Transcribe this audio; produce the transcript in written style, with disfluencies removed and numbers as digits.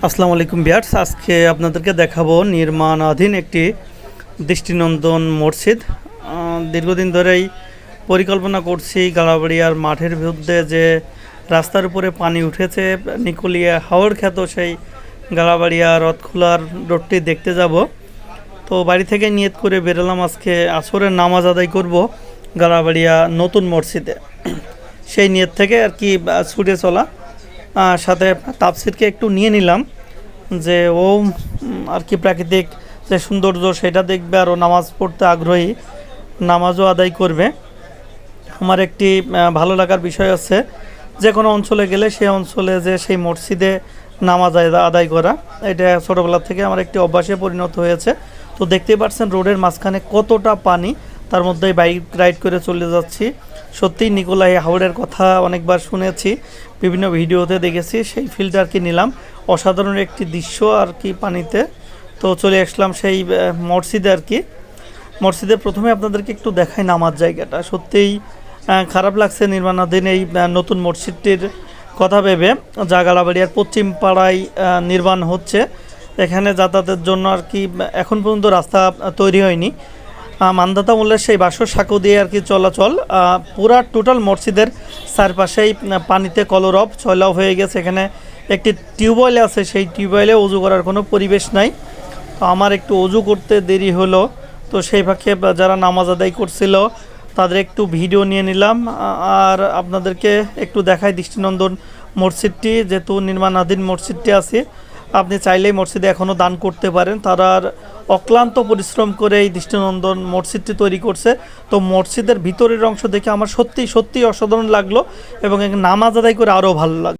আসসালামু আলাইকুম ভিউয়ার্স, আজকে আপনাদেরকে দেখাবো নির্মাণাধীন একটি দৃষ্টিনন্দন মসজিদ। দীর্ঘদিন ধরেই পরিকল্পনা করছি গাড়াবাড়িয়ার মাঠের বিরুদ্ধে যে রাস্তার উপরে পানি উঠেছে, নিকলিয়া হাওড় খ্যাত সেই গাড়াবাড়িয়া রথখোলার রোডটি দেখতে যাব। তো বাড়ি থেকে নিয়ত করে বেরোলাম, আজকে আসরের নামাজ আদায় করব গাড়াবাড়িয়া নতুন মসজিদে। সেই নিয়ত থেকে আর কি ছুটে চলা, সাথে তাফসিরকে একটু নিয়ে নিলাম যে ও আর কি প্রাকৃতিক যে সৌন্দর্য সেটা দেখবে, আর ও নামাজ পড়তে আগ্রহী, নামাজও আদায় করবে। আমার একটি ভালো লাগার বিষয় আছে, যে কোনো অঞ্চলে গেলে সেই অঞ্চলে যে সেই মসজিদে নামাজ আদায় করা, এটা ছোটোবেলা থেকে আমার একটি অভ্যাসে পরিণত হয়েছে। তো দেখতেই পাচ্ছেন রোডের মাঝখানে কতটা পানি, তার মধ্যেই বাইক রাইড করে চলে যাচ্ছি। সত্যিই নিকোলাই হাওড়ের কথা অনেকবার শুনেছি, বিভিন্ন ভিডিওতে দেখেছি, সেই ফিলটা আর কি নিলাম। অসাধারণ একটি দৃশ্য আর কি পানিতে। তো চলে আসলাম সেই মসজিদে আর কি। মসজিদে প্রথমে আপনাদেরকে একটু দেখাই নামাজ জায়গাটা। সত্যিই খারাপ লাগছে নির্মাণাধীন এই নতুন মসজিদটির কথা ভেবে, যা গাড়াবাড়িয়ার পশ্চিম পাড়ায় নির্মাণ হচ্ছে। এখানে যাতায়াতের জন্য আর কি এখন পর্যন্ত রাস্তা তৈরি হয়নি। মানদাতা মূল্যের সেই বাঁশের সাঁকো দিয়ে আর কি চলাচল। পুরা টোটাল মসজিদের চারপাশেই পানিতে কলরব ছয়লাভ হয়ে গেছে। এখানে একটি টিউবওয়েল আছে, সেই টিউবওয়েলে অজু করার কোনো পরিবেশ নাই। তো আমার একটু অজু করতে দেরি হলো, তো সেই ফাঁকে যারা নামাজ আদায় করছিল তাদের একটু ভিডিও নিয়ে নিলাম। আর আপনাদেরকে একটু দেখাই দৃষ্টিনন্দন মসজিদটি, যেহেতু নির্মাণাধীন মসজিদটি আছে। আপনি চাইলেই মসজিদে এখনও দান করতে পারেন। তারা আর অক্লান্ত পরিশ্রম করে এই দৃষ্টিনন্দন মসজিদটি তৈরি করছে। তো মসজিদের ভিতরের অংশ দেখে আমার সত্যি সত্যি অসাধারণ লাগলো, এবং নামাজ আদায় করে আরও ভালো লাগলো।